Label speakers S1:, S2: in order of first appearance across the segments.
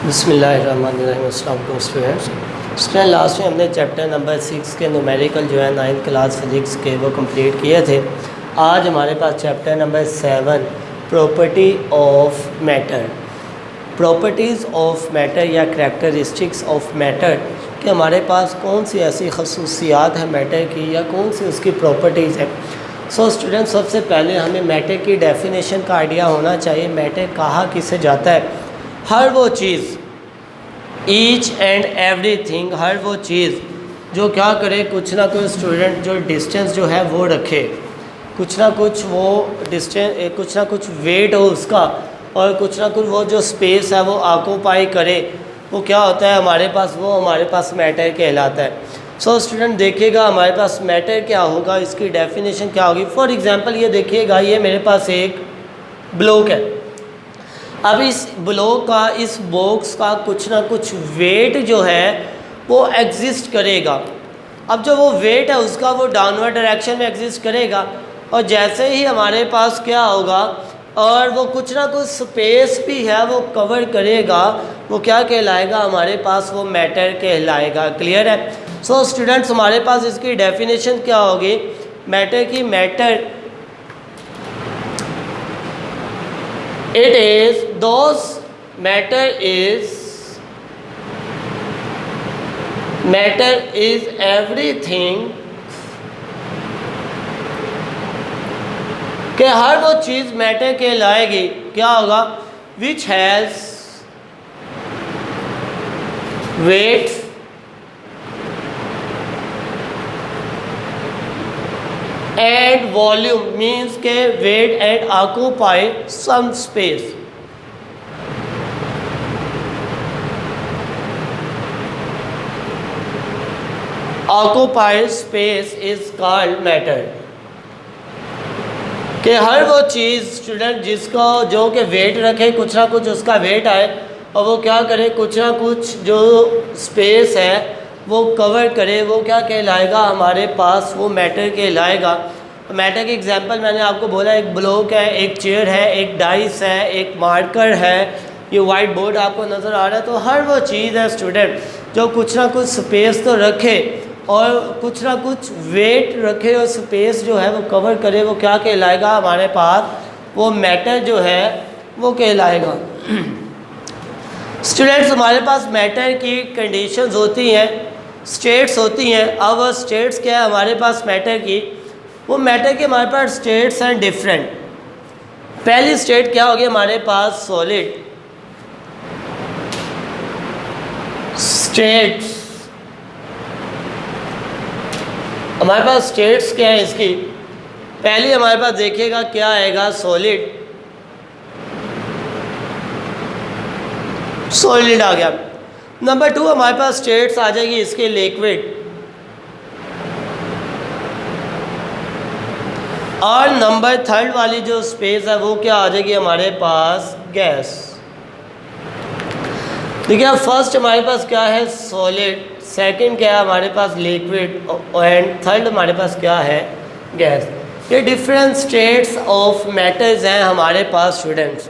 S1: बिस्मिल्लाहिर्रहमानिर्रहीम। अस्सलाम वालेकुम स्टूडेंट, लास्ट में हमने चैप्टर नंबर 6 के न्यूमेरिकल जो है 9th क्लास फिजिक्स के वो कंप्लीट किए थे। आज हमारे पास chapter number 7 property of matter, properties of matter या करैक्टरिस्टिक्स ऑफ मैटर कि हमारे पास कौन सी ऐसी खसूसियात है मैटर की या कौन सी उसकी प्रॉपर्टीज़ है। स्टूडेंट, सबसे पहले हमें मैटर की डेफिनेशन का आइडिया होना चाहिए। मैटर कहा किसे जाता है? हर वो चीज़, ईच एंड एवरीथिंग, हर वो चीज़ जो क्या करे, कुछ ना कुछ स्टूडेंट जो डिस्टेंस जो है वो रखे, कुछ ना कुछ वो डिस्टेंस, कुछ ना कुछ वेट हो उसका, और कुछ ना कुछ वो जो स्पेस है वो ऑक्यूपाई करे, वो क्या होता है हमारे पास, वो हमारे पास मैटर कहलाता है। स्टूडेंट देखिएगा हमारे पास मैटर क्या होगा, इसकी डेफिनेशन क्या होगी। फॉर एग्जांपल ये देखिएगा, ये मेरे पास एक ब्लॉक है। अब इस ब्लॉक का, इस बॉक्स का कुछ ना कुछ वेट जो है वो एग्जिस्ट करेगा। अब जो वो वेट है उसका वो डाउनवर्ड डायरेक्शन में एग्जिस्ट करेगा, और जैसे ही हमारे पास क्या होगा, और वो कुछ ना कुछ स्पेस भी है वो कवर करेगा, वो क्या कहलाएगा हमारे पास, वो मैटर कहलाएगा। क्लियर है? स्टूडेंट्स हमारे पास इसकी डेफिनेशन क्या होगी मैटर की? Matter it is those matter is everything कि हर वो चीज़ मैटर कहलाएगी। क्या होगा? which has weight and volume, means के weight and occupy some space। occupied space is called matter। कि हर वो चीज़ स्टूडेंट जिसका जो कि वेट रखे, कुछ ना कुछ उसका वेट आए, और वो क्या करे, कुछ ना कुछ जो स्पेस है वो कवर करे, वो क्या कहलाएगा हमारे पास, वो मैटर कहलाएगा। मैटर की एग्जांपल मैंने आपको बोला, एक ब्लॉक है, एक चेयर है, एक डाइस है, एक मार्कर है, ये वाइट बोर्ड आपको नज़र आ रहा है। तो हर वो चीज़ है स्टूडेंट जो कुछ ना कुछ स्पेस तो रखे और कुछ ना कुछ वेट रखे और स्पेस जो है वो कवर करे, वो क्या कहलाएगा हमारे पास, वो मैटर जो है वो कहलाएगा। स्टूडेंट्स हमारे पास मैटर की कंडीशंस होती हैं, स्टेट्स होती हैं। अब वो स्टेट्स क्या है हमारे पास मैटर की? वो मैटर के हमारे पास स्टेट्स हैं डिफरेंट। पहली स्टेट क्या होगी हमारे पास? Solid states. हमारे पास स्टेट्स क्या है इसकी? पहली हमारे पास देखिएगा क्या आएगा, सॉलिड, सॉलिड आ गया। नंबर 2 हमारे पास स्टेट्स आ जाएगी इसके, लिक्विड, और नंबर 3 वाली जो स्पेस है वो क्या आ जाएगी हमारे पास, गैस। देखिए फर्स्ट हमारे पास क्या है, सॉलिड, सेकंड क्या है हमारे पास, लिक्विड, एंड थर्ड हमारे पास क्या है, गैस। ये डिफरेंट स्टेट्स ऑफ मैटर्स हैं हमारे पास स्टूडेंट्स।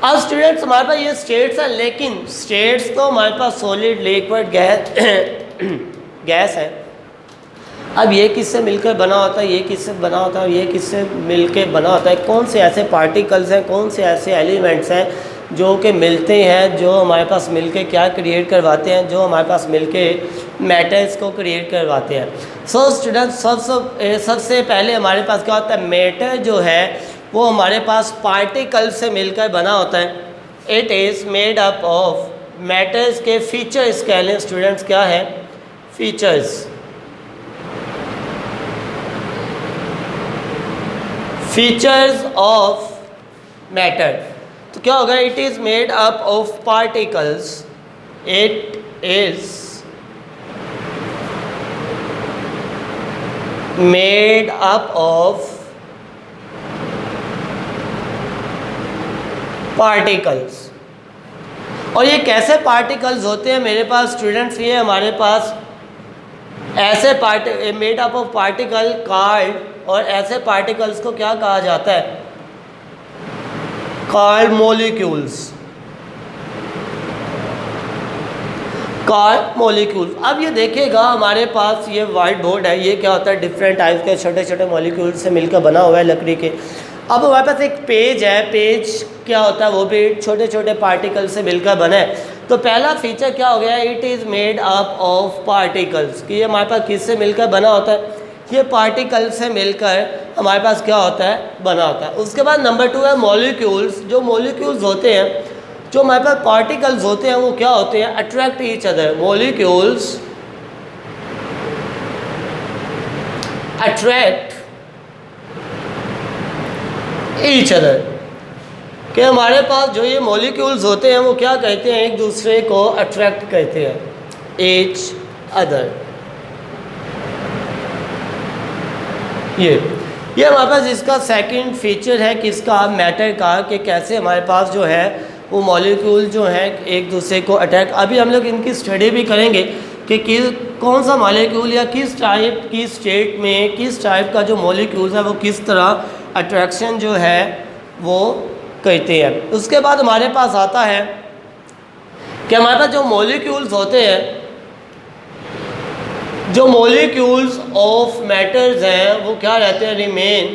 S1: अब स्टूडेंट्स हमारे पास ये स्टेट्स हैं, लेकिन स्टेट्स तो हमारे पास सॉलिड, लिक्विड, गैस है। अब ये किससे मिलकर बना होता है, ये किससे बना होता है, ये किससे मिलकर बना होता है? कौन से ऐसे पार्टिकल्स हैं, कौन से ऐसे एलिमेंट्स हैं जो कि मिलते हैं, जो हमारे पास मिलके क्या क्रिएट करवाते हैं, जो हमारे पास मिलके मैटर्स को क्रिएट करवाते हैं। स्टूडेंट्स सबसे पहले हमारे पास क्या होता है, मैटर जो है वो हमारे पास पार्टिकल से मिलकर बना होता है। It is made up of, matters के फीचर्स कह लें स्टूडेंट्स, क्या है, फीचर्स, फीचर्स ऑफ मैटर। तो क्या होगा, it is made up of particles, it is made up of particles. और ये कैसे पार्टिकल्स होते हैं मेरे पास स्टूडेंट्स? ये हमारे पास ऐसे made up of particle card, और ऐसे पार्टिकल्स को क्या कहा जाता है, कॉल्ड मॉलिक्यूल्स, कॉल्ड मॉलिक्यूल्स। अब ये देखिएगा हमारे पास ये वाइट बोर्ड है, ये क्या होता है, डिफरेंट टाइप के छोटे छोटे मॉलिक्यूल से मिलकर बना हुआ है लकड़ी के। अब हमारे पास एक पेज है, पेज क्या होता है, वो भी छोटे छोटे पार्टिकल से मिलकर बना है। तो पहला फीचर क्या हो गया, it is made up of particles, कि ये हमारे पास किससे मिलकर बना होता है, ये पार्टिकल से मिलकर हमारे पास क्या होता है, बना होता है। उसके बाद नंबर 2 है मॉलिक्यूल्स। जो मॉलिक्यूल्स होते हैं, जो हमारे पास पार्टिकल्स होते हैं, वो क्या होते हैं, attract each other. Molecules attract each other, कि हमारे पास जो ये मॉलिक्यूल्स होते हैं वो क्या कहते हैं, एक दूसरे को अट्रैक्ट करते हैं, ईच अदर। ये हमारे पास इसका सेकंड फीचर है किसका, मैटर का, कि कैसे हमारे पास जो है वो मॉलिक्यूल जो है एक दूसरे को अटैक। अभी हम लोग इनकी स्टडी भी करेंगे कि कौन सा मॉलिक्यूल या किस टाइप की स्टेट में किस टाइप का जो मॉलिक्यूल है वो किस तरह अट्रैक्शन जो है वो करते हैं। उसके बाद हमारे पास आता है कि हमारे पास जो मॉलिक्यूल्स होते हैं, जो मॉलिक्यूल्स ऑफ मैटर्स हैं, वो क्या रहते हैं, रिमेन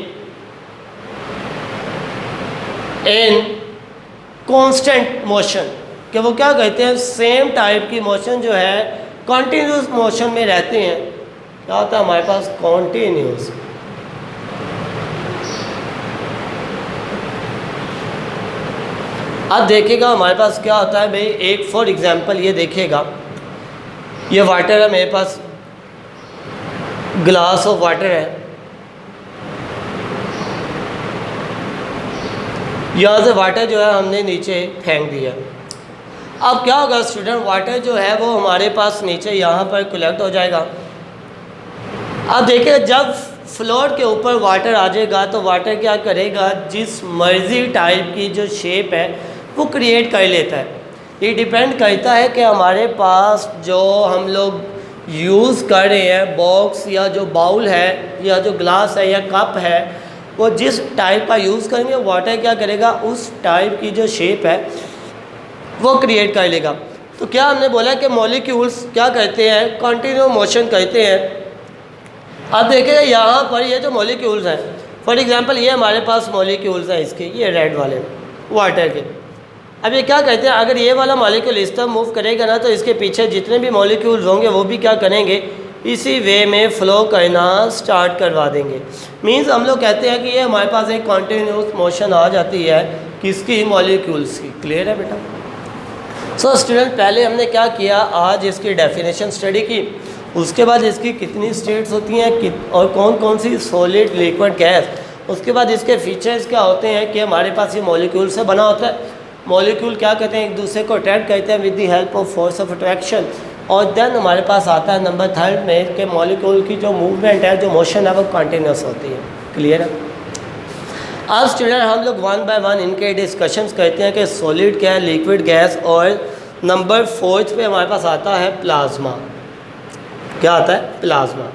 S1: इन कांस्टेंट मोशन, कि वो क्या कहते हैं, सेम टाइप की मोशन जो है कॉन्टीन्यूस मोशन में रहते हैं। क्या होता है हमारे पास, कॉन्टीन्यूस। अब देखिएगा हमारे पास क्या होता है भाई, एक फॉर एग्जांपल ये देखिएगा, ये वाटर है मेरे पास, ग्लास ऑफ वाटर है, यहाँ से वाटर जो है हमने नीचे फेंक दिया। अब क्या होगा स्टूडेंट, वाटर जो है वो हमारे पास नीचे यहाँ पर कलेक्ट हो जाएगा। अब देखिए जब फ्लोर के ऊपर वाटर आ जाएगा तो वाटर क्या करेगा, जिस मर्जी टाइप की जो शेप है वो क्रिएट कर लेता है। ये डिपेंड करता है कि हमारे पास जो हम लोग यूज़ कर रहे हैं बॉक्स या जो बाउल है या जो ग्लास है या कप है, वो जिस टाइप का यूज़ करेंगे वाटर क्या करेगा, उस टाइप की जो शेप है वो क्रिएट कर लेगा। तो क्या हमने बोला कि मॉलिक्यूल्स क्या करते हैं, कंटिन्यू मोशन करते हैं। अब देखिएगा यहाँ पर ये जो मॉलिक्यूल्स हैं, फॉर एग्जांपल ये हमारे पास मॉलिक्यूल्स हैं इसके, ये रेड वाले वाटर के। अब ये क्या कहते हैं, अगर ये वाला मॉलिक्यूल इस तरह मूव करेगा ना तो इसके पीछे जितने भी मॉलिक्यूल्स होंगे वो भी क्या करेंगे, इसी वे में फ़्लो करना स्टार्ट करवा देंगे। मींस हम लोग कहते हैं कि ये हमारे पास एक कॉन्टीन्यूस मोशन आ जाती है किसकी, मॉलिक्यूल्स की। क्लियर है बेटा? सो स्टूडेंट पहले हमने क्या किया, आज इसकी डेफिनेशन स्टडी की, उसके बाद इसकी कितनी स्टेट्स होती हैं और कौन कौन सी सॉलिड लिक्विड गैस, उसके बाद इसके फीचर्स क्या होते हैं कि हमारे पास ये मॉलिक्यूल से बना होता है। मॉलिक्यूल क्या कहते हैं, एक दूसरे को अट्रैक्ट करते हैं with the help of force of attraction. और देन हमारे पास आता है नंबर 3 में कि मॉलिक्यूल की जो मूवमेंट है, जो मोशन है वो कंटिन्यूस होती है। क्लियर है? आज स्टूडेंट हम लोग 1 बाय 1 इनके डिस्कशंस करते हैं कि सॉलिड क्या है, लिक्विड गैस, और नंबर 4 पे हमारे पास आता है प्लाज्मा। क्या आता है? प्लाज्मा।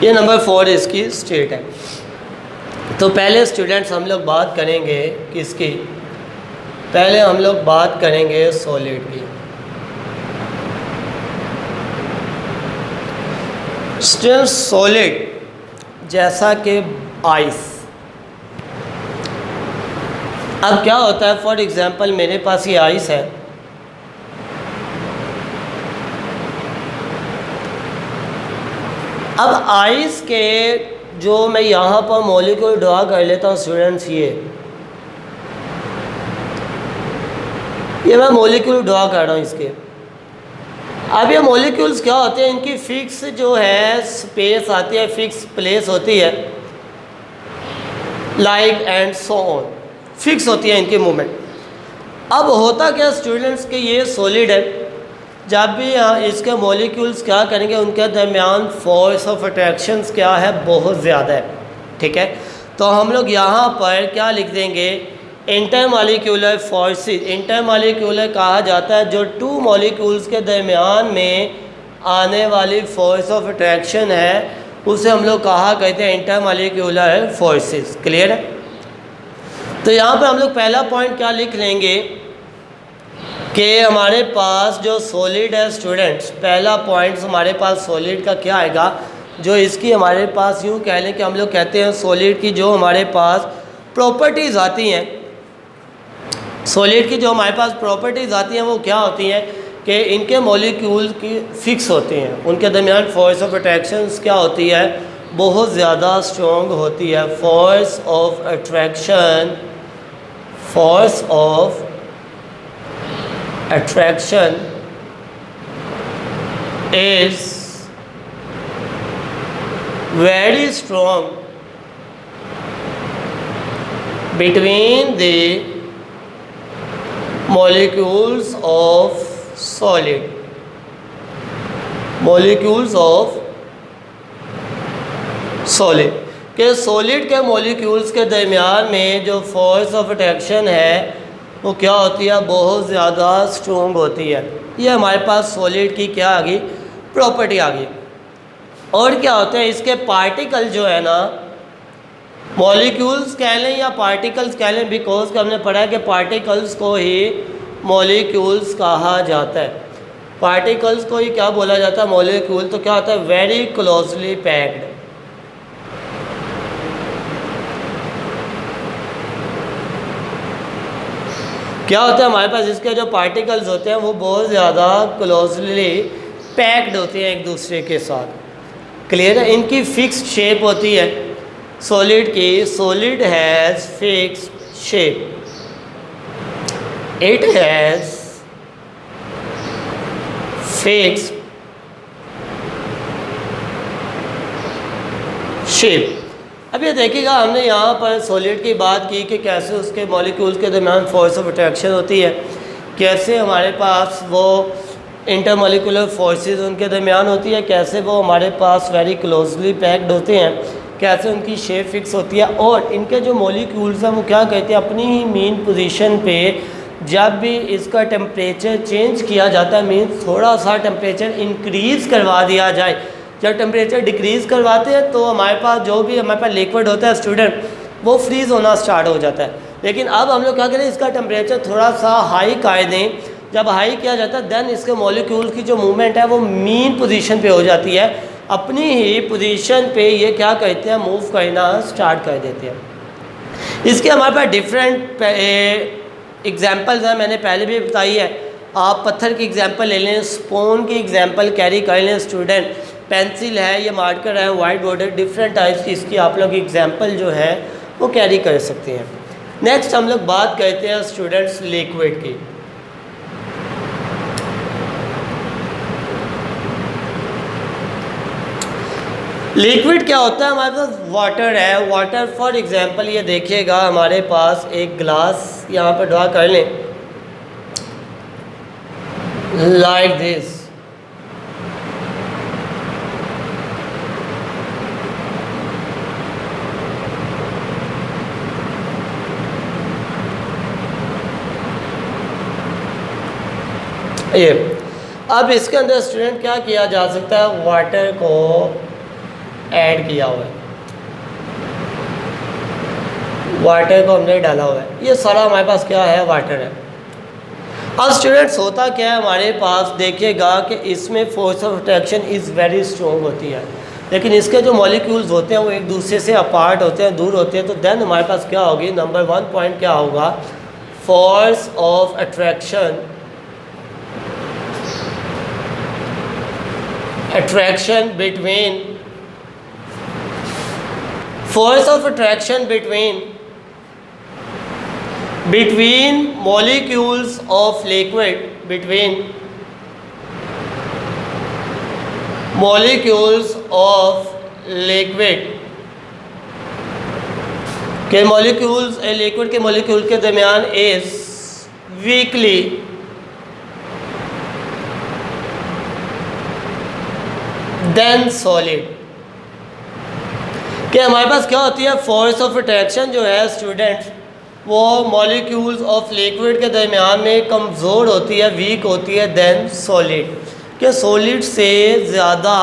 S1: ये नंबर 4 इसकी स्टेट है। तो पहले स्टूडेंट्स हम लोग बात करेंगे किसकी, पहले हम लोग बात करेंगे सॉलिड की। स्टूडेंट्स सॉलिड जैसा कि आइस। अब क्या होता है, फॉर एग्जांपल मेरे पास ये आइस है, अब आइस के जो मैं यहाँ पर मॉलिक्यूल ड्रा कर लेता हूँ स्टूडेंट्स, ये मैं मॉलिक्यूल ड्रा कर रहा हूँ इसके। अब ये मॉलिक्यूल्स क्या होते हैं, इनकी फिक्स जो है स्पेस आती है, फिक्स प्लेस होती है, like and so on, fix होती है इनकी मूवमेंट। अब होता क्या स्टूडेंट्स कि ये सॉलिड है, जब भी इसके मॉलिक्यूल्स क्या करेंगे, उनके दरमियान फोर्स ऑफ अट्रैक्शंस क्या है, बहुत ज़्यादा है। ठीक है, तो हम लोग यहाँ पर क्या लिख देंगे, इंटरमॉलिक्यूलर फोर्सेस। इंटरमॉलिक्यूलर कहा जाता है जो 2 मॉलिक्यूल्स के दरमियान में आने वाली फोर्स ऑफ अट्रैक्शन है, उसे हम लोग कहा कहते हैं इंटरमॉलिक्यूलर फोर्सेस। क्लियर है? तो यहाँ पर हम लोग पहला पॉइंट क्या लिख लेंगे कि हमारे पास जो सॉलिड है स्टूडेंट्स, पहला पॉइंट हमारे पास सॉलिड का क्या आएगा, जो इसकी हमारे पास यूँ कह लें कि हम लोग कहते हैं सॉलिड की जो हमारे पास प्रॉपर्टीज़ आती हैं, सॉलिड की जो हमारे पास प्रॉपर्टीज़ आती हैं वो क्या होती हैं कि इनके मॉलिक्यूल की फिक्स होती हैं, उनके दरमियान फोर्स ऑफ अट्रैक्शन क्या होती है, बहुत ज़्यादा स्ट्रॉन्ग होती है। Force of attraction is very strong between the molecules of solid, के सॉलिड के मॉलिक्यूल्स के दरमियान में जो फोर्स ऑफ अट्रैक्शन है वो क्या होती है, बहुत ज़्यादा स्ट्रॉन्ग होती है। ये हमारे पास सॉलिड की क्या आ गई, प्रॉपर्टी आ गई। और क्या होता है, इसके पार्टिकल जो है ना, मॉलिक्यूल्स कह लें या पार्टिकल्स कह लें, बिकॉज हमने पढ़ा है कि पार्टिकल्स को ही मॉलिक्यूल्स कहा जाता है। पार्टिकल्स को ही क्या बोला जाता है, मॉलिक्यूल। तो क्या होता है, वेरी क्लोजली पैक्ड। क्या होता है हमारे पास, इसके जो पार्टिकल्स होते हैं वो बहुत ज़्यादा क्लोजली पैक्ड होते हैं एक दूसरे के साथ। क्लियर है? इनकी फिक्स्ड शेप होती है सॉलिड की। Solid has fixed shape, it has fixed shape. अब ये देखिएगा, हमने यहाँ पर सॉलिड की बात की कि कैसे उसके मॉलिक्यूल्स के दरमियान फोर्स ऑफ अट्रैक्शन होती है, कैसे हमारे पास वो इंटरमॉलिक्यूलर फोर्सेस उनके दरमियान होती है, कैसे वो हमारे पास वेरी क्लोजली पैक्ड होते हैं, कैसे उनकी शेप फिक्स होती है, और इनके जो मॉलिक्यूल्स हैं वो क्या कहते हैं, अपनी ही मेन पोजीशन पे जब भी इसका टेम्परेचर चेंज किया जाता है, मीन्स थोड़ा सा टेम्परेचर इंक्रीज़ करवा दिया जाए। जब टेम्परेचर डिक्रीज़ करवाते हैं तो हमारे पास जो भी हमारे पास लिक्विड होता है स्टूडेंट, वो फ्रीज़ होना स्टार्ट हो जाता है। लेकिन अब हम लोग क्या करें, इसका टेम्परेचर थोड़ा सा हाई कर दें। जब हाई किया जाता है देन इसके मॉलिक्यूल की जो मूवमेंट है वो मीन पोजीशन पे हो जाती है, अपनी ही पोजीशन पे ये क्या कहते हैं, मूव करना स्टार्ट कर देते हैं। इसके हमारे पास डिफरेंट एग्जांपल्स हैं, मैंने पहले भी बताई है। आप पत्थर की एग्जांपल ले लें, स्पून की एग्जांपल कैरी कर लें स्टूडेंट, पेंसिल है, ये मार्कर है, वाइट बोर्डर, डिफरेंट टाइप्स की इसकी आप लोग एग्जांपल जो है वो कैरी कर सकते हैं। नेक्स्ट हम लोग बात करते हैं स्टूडेंट्स लिक्विड की। लिक्विड क्या होता है, हमारे पास वाटर है। वाटर फॉर एग्जांपल ये देखिएगा, हमारे पास एक ग्लास यहाँ पर ड्रा कर लें लाइक दिस। ये अब इसके अंदर स्टूडेंट क्या किया जा सकता है, वाटर को ऐड किया हुआ है, वाटर को हमने डाला हुआ है, ये सारा हमारे पास क्या है, वाटर है। अब स्टूडेंट्स होता क्या है हमारे पास, देखिएगा कि इसमें force of attraction is very strong होती है, लेकिन इसके जो मॉलिक्यूल्स होते हैं वो एक दूसरे से अपार्ट होते हैं, दूर होते हैं। तो देन हमारे पास क्या होगी, नंबर 1 पॉइंट क्या होगा, force of attraction between force of attraction between molecules of liquid, between molecules of liquid के molecules liquid के molecule के दरमियान is weakly देन सॉलिड। कि हमारे पास क्या होती है, फोर्स ऑफ अट्रैक्शन जो है स्टूडेंट्स वो मॉलिक्यूल्स ऑफ लिक्विड के दरमियान में कमज़ोर होती है, वीक होती है देन सॉलिड। कि सॉलिड से ज़्यादा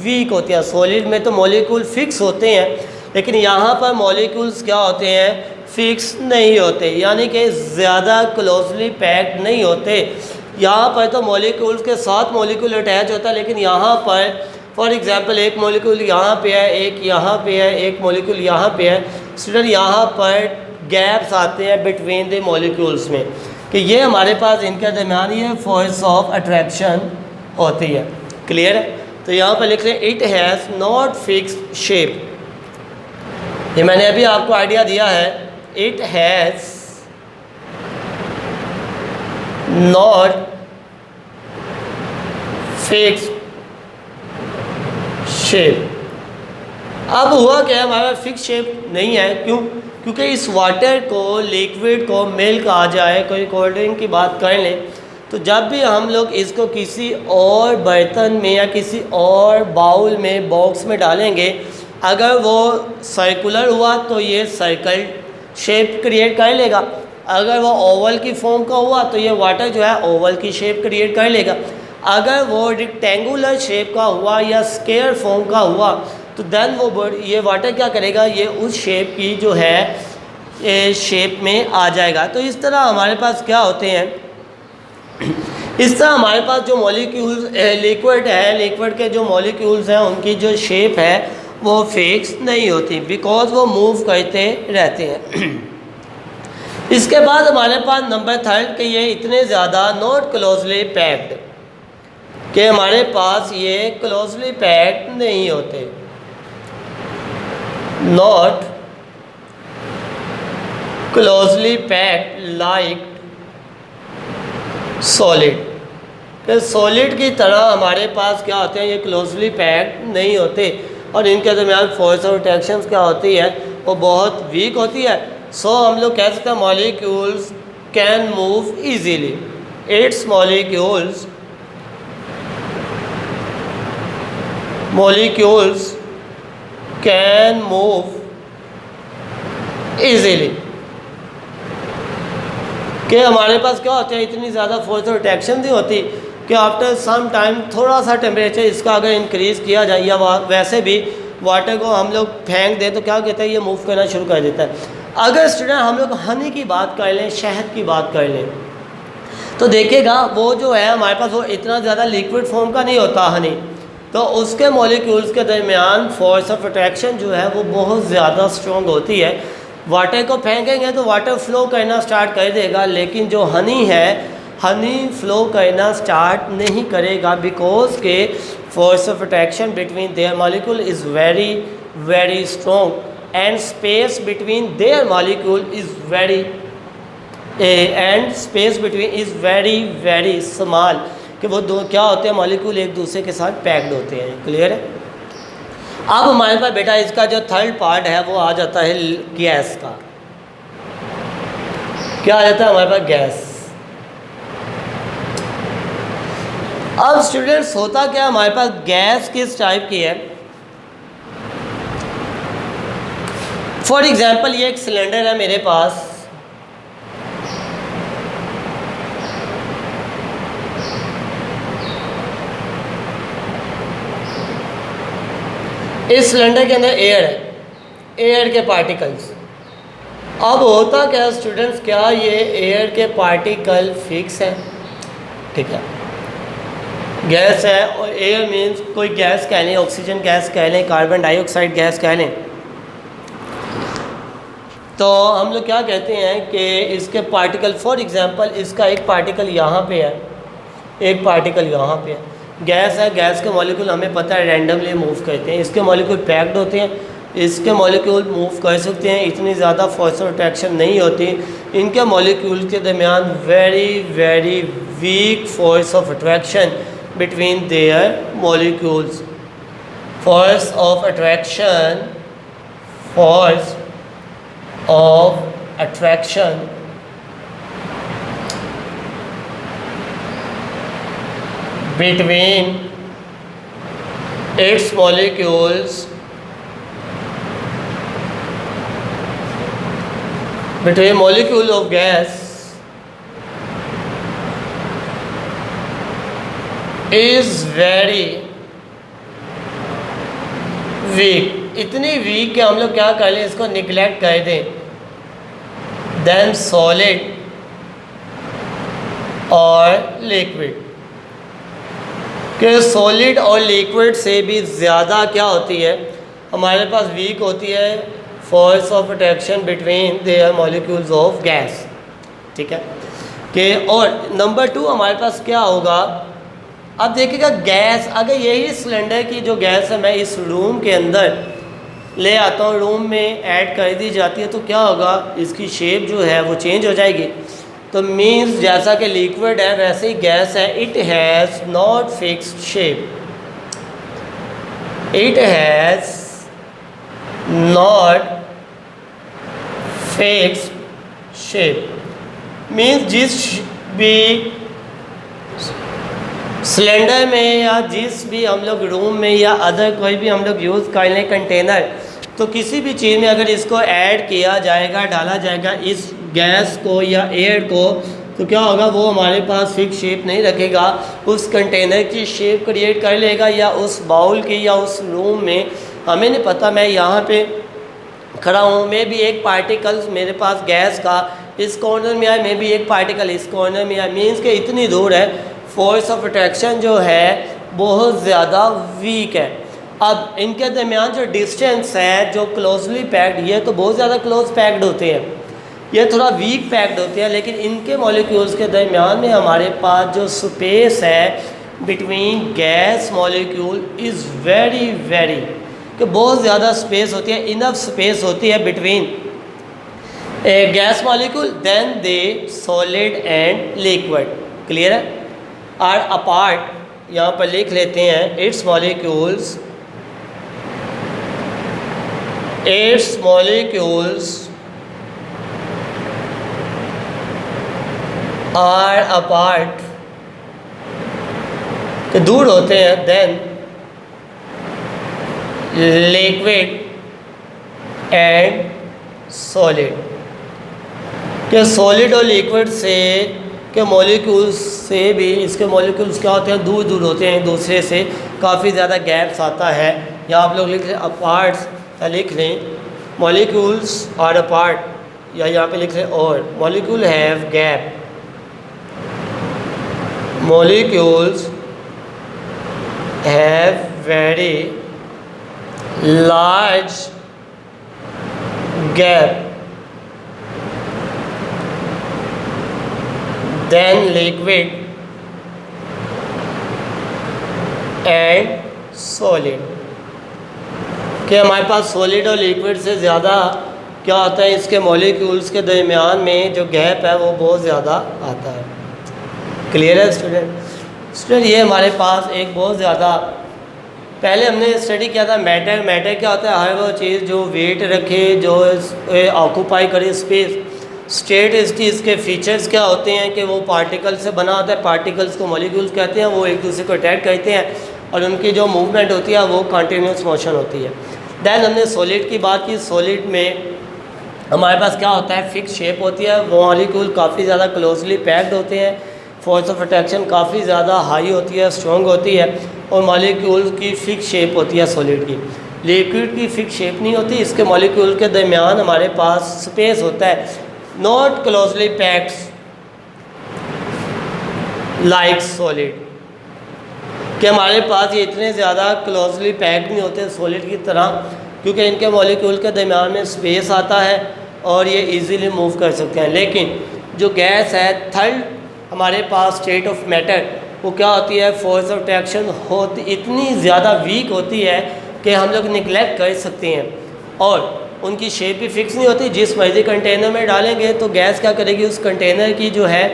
S1: वीक होती हैं। सॉलिड में तो मॉलिक्यूल फिक्स होते हैं, लेकिन यहाँ पर मॉलिक्यूल्स क्या होते हैं, फिक्स नहीं होते, यानी कि ज़्यादा क्लोजली पैक्ड नहीं होते। यहाँ पर तो मॉलिक्यूल्स के साथ मॉलिक्यूल अटैच होता है, लेकिन यहाँ पर फॉर एग्जांपल एक मॉलिक्यूल यहाँ पे है, एक यहाँ पे है, एक मॉलिक्यूल यहाँ पे है। स्टूडेंट यहाँ पर गैप्स आते हैं बिटवीन द मॉलिक्यूल्स में, कि ये हमारे पास इनके दरमियान ये फोर्स ऑफ अट्रैक्शन होती है। क्लियर है? तो यहाँ पर लिख रहे हैं it has not fixed shape. ये मैंने अभी आपको आइडिया दिया है, it has not fixed shape. अब हुआ क्या, हमारा फिक्स शेप नहीं है, क्यों? क्योंकि इस वाटर को, लिक्विड को मिल्क आ जाए, कोई कोल्ड ड्रिंक की बात कर लें, तो जब भी हम लोग इसको किसी और बर्तन में या किसी और बाउल में, बॉक्स में डालेंगे, अगर वो सर्कुलर हुआ तो ये सर्कल शेप क्रिएट कर लेगा, अगर वो ओवल की फॉर्म का हुआ तो ये वाटर जो है ओवल की शेप क्रिएट कर लेगा, अगर वो रेक्टेंगुलर शेप का हुआ या स्क्वायर फॉर्म का हुआ तो देन वो ये वाटर क्या करेगा, ये उस शेप की जो है शेप में आ जाएगा। तो इस तरह हमारे पास क्या होते हैं, इस तरह हमारे पास जो मॉलिक्यूल्स लिक्विड है, लिक्विड के जो मॉलिक्यूल्स हैं उनकी जो शेप है वो फिक्स नहीं होती, बिकॉज वो मूव करते रहते हैं। इसके बाद हमारे पास नंबर थर्ड, कि ये इतने ज़्यादा नॉट क्लोजली पैक्ड, कि हमारे पास ये क्लोजली पैक्ड नहीं होते, not closely packed like solid, कि सॉलिड की तरह हमारे पास क्या होते हैं, ये क्लोजली पैक्ड नहीं होते और इनके दरमियान फोर्स ऑफ अट्रैक्शन क्या होती है, वो बहुत वीक होती है। सो हम लोग कह सकते हैं molecules can move easily, it's molecules can move easily, कि हमारे पास क्या होता है, इतनी ज़्यादा फोर्स ऑफ अट्रैक्शन नहीं होती कि आफ्टर सम टाइम थोड़ा सा टेम्परेचर इसका अगर इंक्रीज़ किया जाए, या वैसे भी वाटर को हम लोग फेंक दें तो क्या कहते हैं, ये मूव करना शुरू कर देता है। अगर स्टूडेंट हम लोग हनी की बात कर लें, शहद की बात कर लें, तो देखिएगा वो जो है हमारे पास वो इतना ज़्यादा लिक्विड फॉर्म का नहीं होता हनी, तो उसके मॉलिक्यूल्स के दरमियान फोर्स ऑफ अट्रैक्शन जो है वो बहुत ज़्यादा स्ट्रॉन्ग होती है। वाटर को फेंकेंगे तो वाटर फ्लो करना स्टार्ट कर देगा, लेकिन जो हनी है, हनी फ्लो करना स्टार्ट नहीं करेगा, बिकॉज के force of attraction between there molecule is very very strong and space between their molecule is very very small, कि वो दो क्या होते हैं, मॉलिक्यूल एक दूसरे के साथ पैक्ड होते हैं। क्लियर है? अब हमारे पास बेटा इसका जो थर्ड पार्ट है वो आ जाता है गैस का। क्या आ जाता है हमारे पास, गैस। अब स्टूडेंट्स होता क्या, हमारे पास गैस किस टाइप की है, फॉर एग्जांपल ये एक सिलेंडर है मेरे पास, इस सिलेंडर के अंदर एयर है, एयर के पार्टिकल्स। अब होता क्या स्टूडेंट्स, क्या ये एयर के पार्टिकल फिक्स है? ठीक है, गैस है और एयर मीन्स कोई गैस कह लें, ऑक्सीजन गैस कह लें, कार्बन डाइऑक्साइड गैस कह लें, तो हम लोग क्या कहते हैं कि इसके पार्टिकल, फॉर एग्जांपल इसका एक पार्टिकल यहाँ पे है, एक पार्टिकल यहाँ पे है। गैस है, गैस के मॉलिक्यूल हमें पता है रैंडमली मूव करते हैं, इसके मॉलिक्यूल पैक्ड होते हैं, इसके मॉलिक्यूल मूव कर सकते हैं, इतनी ज़्यादा फोर्स ऑफ अट्रैक्शन नहीं होती, इनके मॉलिक्यूल के दरमियान very very weak force of attraction between their molecules. Force of attraction between its molecules between molecule of gas is very weak, इतनी वीक कि हम लोग क्या कर लें, इसको निगलेक्ट कर दें। देन सॉलिड और लिक्विड, कि सॉलिड और लिक्विड से भी ज़्यादा क्या होती है हमारे पास, वीक होती है force of attraction between their molecules of gas. ठीक है कि और नंबर 2 हमारे पास क्या होगा, अब देखिएगा गैस, अगर यही सिलेंडर की जो गैस है मैं इस रूम के अंदर ले आता हूँ, रूम में ऐड कर दी जाती है, तो क्या होगा, इसकी शेप जो है वो चेंज हो जाएगी। तो मीन्स जैसा कि लिक्विड है वैसे ही गैस है, it has not fixed shape, it has not fixed shape. Means जिस भी सिलेंडर में या जिस भी हम लोग रूम में या अदर कोई भी हम लोग यूज़ कर लें कंटेनर, तो किसी भी चीज़ में अगर इसको ऐड किया जाएगा, डाला जाएगा इस गैस को या एयर को, तो क्या होगा, वो हमारे पास फिक्स शेप नहीं रखेगा, उस कंटेनर की शेप क्रिएट कर लेगा या उस बाउल की या उस रूम में। हमें नहीं पता, मैं यहाँ पे खड़ा हूँ, मैं भी एक पार्टिकल्स मेरे पास गैस का इस कॉर्नर में आए, मैं भी एक पार्टिकल इस कॉर्नर में आए, मीन्स के इतनी दूर है, फोर्स ऑफ अट्रैक्शन जो है बहुत ज़्यादा वीक है। अब इनके दरमियान जो डिस्टेंस है, जो क्लोजली पैक्ड, ये तो बहुत ज़्यादा क्लोज पैक्ड होते हैं, ये थोड़ा वीक पैक्ड होते हैं, लेकिन इनके मॉलिक्यूल्स के दरमियान में हमारे पास जो स्पेस है between gas molecule is very very, कि बहुत ज़्यादा स्पेस होती है, इनफ स्पेस होती है between a gas molecule than the solid and liquid. Clear है? आर अपार्ट, यहाँ पर लिख लेते हैं, इट्स मॉलिक्यूल्स आर अपार्ट, कि दूर होते हैं, देन लिक्विड एंड सॉलिड, कि सॉलिड और लिक्विड से के मॉलिक्यूल्स से भी इसके मॉलिक्यूल्स क्या होते हैं, दूर दूर होते हैं एक दूसरे से, काफ़ी ज़्यादा गैप्स आता है। या आप लोग लिख लें अपार्ट्स, या लिख लें मॉलिक्यूल्स आर अपार्ट, या यहाँ पे लिख लें और molecule have gap, molecules have very large gap than liquid and solid, कि हमारे पास सॉलिड और लिक्विड से ज़्यादा क्या होता है, इसके मॉलिक्यूल्स के दरमियान में जो गैप है वो बहुत ज़्यादा आता है। क्लियर है स्टूडेंट? ये हमारे पास एक बहुत ज़्यादा, पहले हमने स्टडी किया था मैटर क्या होता है, हर वो चीज़ जो वेट रखे, जो ऑक्यूपाई करे स्पेस। स्टेट इसके फीचर्स क्या होते हैं कि वो पार्टिकल से बना होता है, पार्टिकल्स को मॉलिक्यूल्स कहते हैं, वो एक दूसरे को अट्रैक्ट करते हैं और उनकी जो मूवमेंट होती है वो कंटिन्यूस मोशन होती है। दैन हमने सॉलिड की बात की, सॉलिड में हमारे पास क्या होता है, फिक्स शेप होती है, वो मॉलिक्यूल काफ़ी ज़्यादा क्लोजली पैक्ड होते हैं, फोर्स ऑफ अट्रैक्शन काफ़ी ज़्यादा हाई होती है, स्ट्रॉन्ग होती है, और मॉलिक्यूल की फिक्स शेप होती है सॉलिड की। लिक्विड की फिक्स शेप नहीं होती, इसके मॉलिक्यूल के दरमियान हमारे पास स्पेस होता है, not closely packed like solid, कि हमारे पास ये इतने ज़्यादा क्लोजली पैक्ड नहीं होते सॉलिड की तरह, क्योंकि इनके मॉलिक्यूल के दरमियान में स्पेस आता है और ये इजीली मूव कर सकते हैं। लेकिन जो गैस है, थर्ड हमारे पास स्टेट ऑफ मैटर, वो क्या होती है, फोर्स ऑफ अट्रैक्शन होती इतनी ज़्यादा वीक होती है कि हम लोग निगलेक्ट कर सकते हैं, और उनकी शेप भी फिक्स नहीं होती। जिस मर्जी कंटेनर में डालेंगे तो गैस क्या करेगी, उस कंटेनर की जो है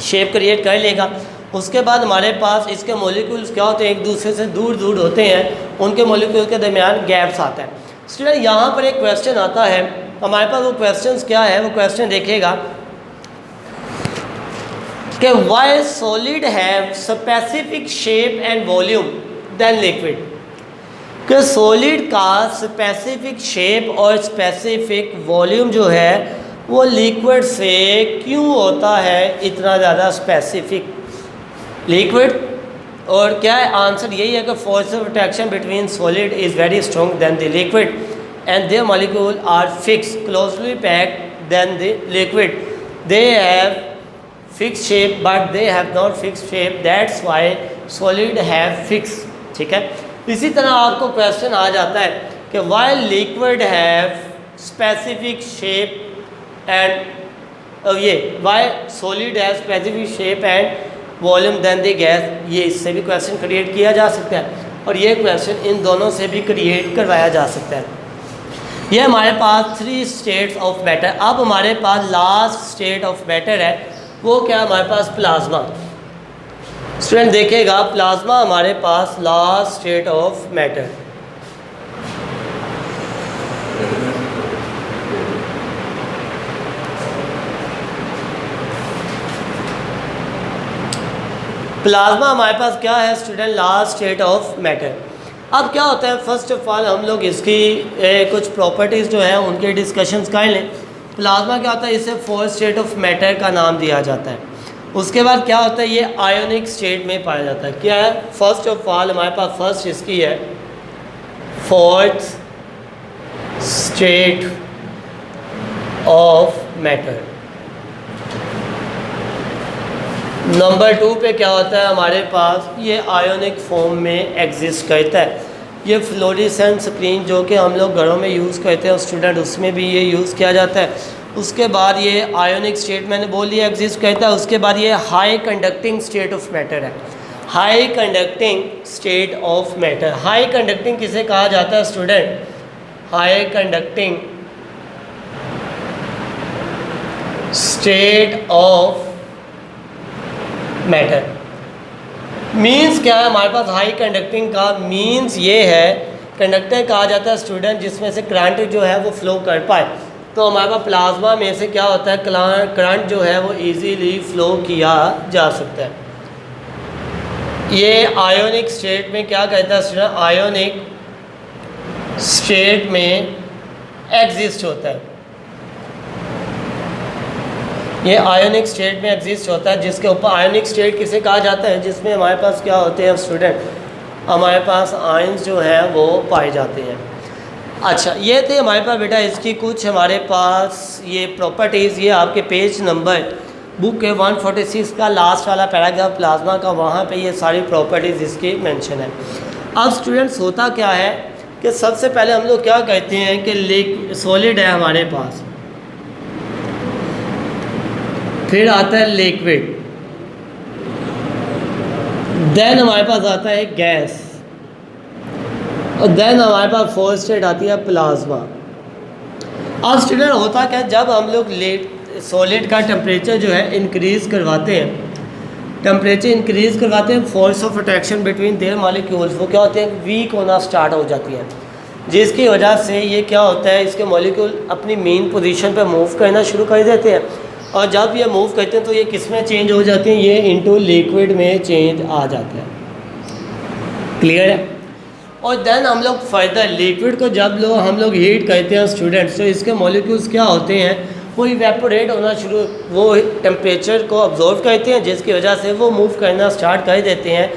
S1: शेप क्रिएट कर लेगा। उसके बाद हमारे पास इसके मॉलिक्यूल्स क्या होते हैं, एक दूसरे से दूर दूर होते हैं, उनके मॉलिक्यूल के दरमियान गैप्स आता है। स्टूडेंट यहाँ पर एक क्वेश्चन आता है हमारे पास, वो क्वेश्चन क्या है, वो क्वेश्चन देखिएगा कि why solid have specific shape and volume than liquid, कि सॉलिड का स्पेसिफिक शेप और स्पेसिफिक वॉल्यूम जो है वो लिक्विड से क्यों होता है इतना ज़्यादा स्पेसिफिक। लिक्विड और क्या है आंसर यही है कि force of attraction between solid is very strong than the liquid and their molecule are fix closely packed than the liquid, they have fix shape but they have not fix shape, that's why solid have fix. ठीक है, इसी तरह आपको question आ जाता है कि why liquid have specific shape and ये why solid have specific shape and volume then the gas, ये इससे भी क्वेश्चन क्रिएट किया जा सकता है और ये क्वेश्चन इन दोनों से भी क्रिएट करवाया जा सकता है। ये हमारे पास 3 स्टेट्स ऑफ मैटर। अब हमारे पास लास्ट स्टेट ऑफ मैटर है, वो क्या है हमारे पास प्लाज्मा। स्टूडेंट देखिएगा प्लाज्मा हमारे पास last state of matter. Plasma हमारे पास क्या है student, last state of matter. अब क्या होता है, फर्स्ट ऑफ ऑल हम लोग इसकी कुछ प्रॉपर्टीज़ जो हैं उनके डिस्कशंस कर लें। प्लाज्मा क्या होता है, इसे 4th स्टेट ऑफ मैटर का नाम दिया जाता है। उसके बाद क्या होता है, ये आयोनिक स्टेट में पाया जाता है। क्या है, फर्स्ट ऑफ ऑल हमारे पास फर्स्ट इसकी है 4th state of matter. Number 2 पे क्या होता है हमारे पास, ये आयोनिक फॉर्म में एग्जिस्ट करता है। ये फ्लोरेसेंट स्क्रीन जो कि हम लोग घरों में यूज़ करते हैं स्टूडेंट, उसमें भी ये यूज़ किया जाता है। उसके बाद ये आयोनिक स्टेट मैंने बोल दिया एग्जिस्ट करता है। उसके बाद ये high conducting state of matter है, high conducting state of matter. High conducting किसे कहा जाता है student, high conducting state of matter. Means क्या है हमारे पास हाई कंडक्टिंग का मीन्स ये है, कंडक्टर कहा जाता है स्टूडेंट जिसमें से करंट जो है वो फ्लो कर पाए। तो हमारे पास प्लाज्मा में से क्या होता है, करंट जो है वो इजीली फ्लो किया जा सकता है। ये आयोनिक स्टेट में क्या कहता है स्टूडेंट, आयोनिक स्टेट में एग्जिस्ट होता है। ये आयोनिक स्टेट में एग्जिस्ट होता है, जिसके ऊपर आयोनिक स्टेट किसे कहा जाता है, जिसमें हमारे पास क्या होते हैं स्टूडेंट, हमारे पास आयंस जो हैं वो पाए जाते हैं। अच्छा, ये थे हमारे पास बेटा इसकी कुछ हमारे पास ये प्रॉपर्टीज़। ये आपके पेज नंबर बुक के 146 का लास्ट वाला पैराग्राफ प्लाज्मा का, वहाँ पे ये सारी प्रॉपर्टीज़ इसकी मेंशन है। अब स्टूडेंट्स होता क्या है कि सबसे पहले हम लोग क्या कहते हैं कि सॉलिड है हमारे पास, फिर आता है लिक्विड, देन हमारे पास आता है गैस, और देन हमारे पास 4th स्टेट आती है प्लाज्मा। अब स्टूडेंट होता क्या है, जब हम लोग सॉलिड का टेम्परेचर जो है इंक्रीज़ करवाते हैं, टेम्परेचर इंक्रीज़ करवाते हैं, force of attraction between their molecules वो क्या होते हैं, वीक होना स्टार्ट हो जाती है, जिसकी वजह से ये क्या होता है, इसके मॉलिक्यूल अपनी मेन पोजीशन पर मूव करना शुरू कर देते हैं। और जब ये मूव करते हैं तो ये किस में चेंज हो जाते हैं, ये इनटू लिक्विड में चेंज आ जाते हैं। क्लियर है। और देन हम लोग फर्दर लिक्विड को जब हम लोग हीट करते हैं स्टूडेंट्स, तो इसके मॉलिक्यूल्स क्या होते हैं, वो इवेपोरेट होना शुरू, वो टेम्परेचर को ऑब्जॉर्व करते हैं, जिसकी वजह से वो मूव करना स्टार्ट कर देते हैं।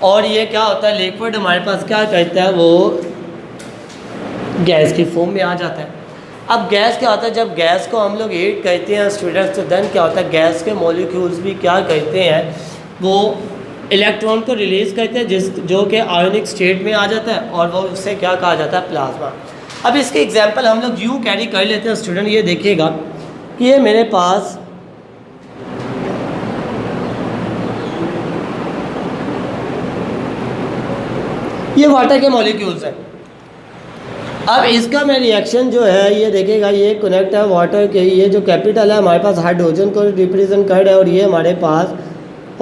S1: और ये क्या होता है, लिक्विड हमारे पास क्या करता है, वो गैस की फॉर्म में आ जाता है। अब गैस क्या होता है, जब गैस को हम लोग हीट करते हैं स्टूडेंट्स, तो देन क्या होता है, गैस के मॉलिक्यूल्स भी क्या करते हैं, वो इलेक्ट्रॉन को रिलीज़ करते हैं, जो कि आयोनिक स्टेट में आ जाता है, और वो उससे क्या कहा जाता है, प्लाज्मा। अब इसके एग्जांपल हम लोग यूँ कैरी कर लेते हैं स्टूडेंट। ये देखिएगा कि ये मेरे पास ये वाटर के मॉलिक्यूल्स हैं। अब इसका मैं रिएक्शन जो है ये देखिएगा, ये कनेक्ट है वाटर के, ये जो कैपिटल है हमारे पास हाइड्रोजन को रिप्रेजेंट कर रहा है, और ये हमारे पास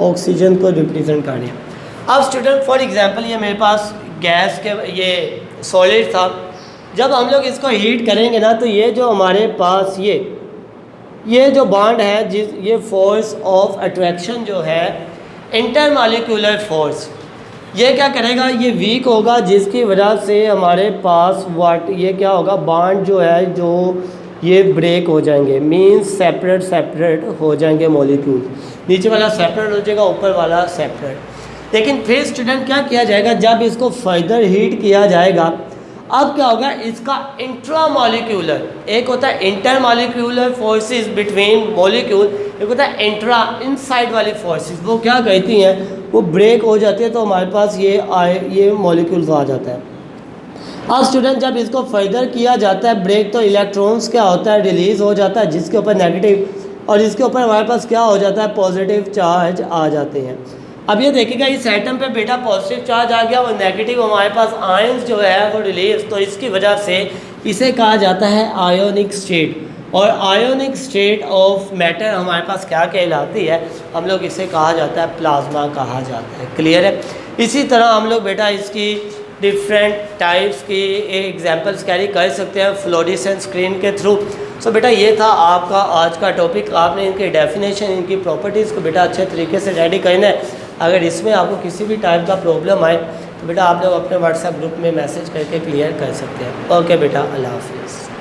S1: ऑक्सीजन को रिप्रेजेंट कर रहा है। अब स्टूडेंट फॉर एग्जांपल ये मेरे पास गैस के ये सॉलिड था, जब हम लोग इसको हीट करेंगे ना, तो ये जो हमारे पास ये जो बॉन्ड है, ये फोर्स ऑफ अट्रैक्शन जो है, इंटरमॉलिक्यूलर फोर्स, ये क्या करेगा, ये वीक होगा, जिसकी वजह से हमारे पास ये क्या होगा, बॉन्ड जो है जो ये ब्रेक हो जाएंगे, मीन्स सेपरेट हो जाएंगे मॉलिक्यूल, नीचे वाला सेपरेट हो जाएगा, ऊपर वाला सेपरेट। लेकिन फिर स्टूडेंट क्या किया जाएगा, जब इसको फर्दर हीट किया जाएगा अब क्या होगा, इसका इंट्रामॉलिक्यूलर, एक होता है इंटरमॉलिक्यूलर फोर्सेस बिटवीन मॉलिक्यूल, एक होता है इंट्रा इनसाइड वाली फोर्सेस, वो क्या कहती हैं, वो ब्रेक हो जाती है तो हमारे पास ये मॉलिक्यूल्स आ जाता है। अब स्टूडेंट जब इसको फर्दर किया जाता है ब्रेक, तो इलेक्ट्रॉन्स क्या होता है, रिलीज़ हो जाता है, जिसके ऊपर नेगेटिव और इसके ऊपर हमारे पास क्या हो जाता है, पॉजिटिव चार्ज आ जाते हैं। अब ये देखिएगा इस एटम पे बेटा पॉजिटिव चार्ज आ गया और नेगेटिव हमारे पास आयंस जो है वो रिलीज, तो इसकी वजह से इसे कहा जाता है आयोनिक स्टेट, और आयोनिक स्टेट ऑफ मैटर हमारे पास क्या कहलाती है, हम लोग इसे कहा जाता है प्लाज्मा कहा जाता है। क्लियर है। इसी तरह हम लोग बेटा इसकी डिफरेंट टाइप्स की एग्जांपल्स कैरी कर सकते हैं फ्लोरेसेंस स्क्रीन के थ्रू। सो बेटा ये था आपका आज का टॉपिक, आपने इनकी डेफिनेशन, इनकी प्रॉपर्टीज़ को बेटा अच्छे तरीके से रेडी करना है। अगर इसमें आपको किसी भी टाइप का प्रॉब्लम आए तो बेटा आप लोग अपने व्हाट्सएप ग्रुप में मैसेज करके क्लियर कर सकते हैं। ओके बेटा, अल्लाह हाफिज़।